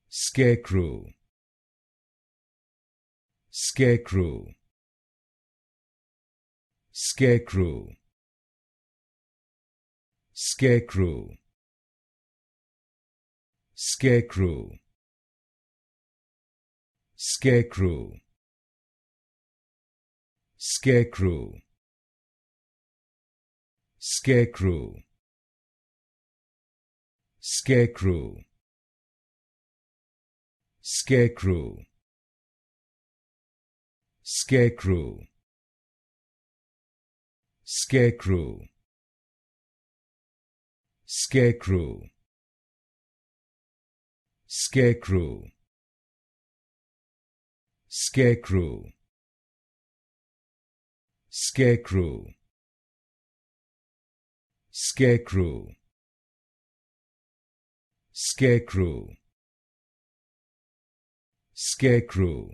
Scarecrow, Scarecrow, Scarecrow, Scarecrow, Scarecrow, Scarecrow, Scarecrow, Scarecrow, Scarecrow, Scarecrow, Scarecrow, Scarecrow, Scarecrow, Scarecrow, Scarecrow, Scarecrow, Scarecrow, Scarecrow, Scarecrow,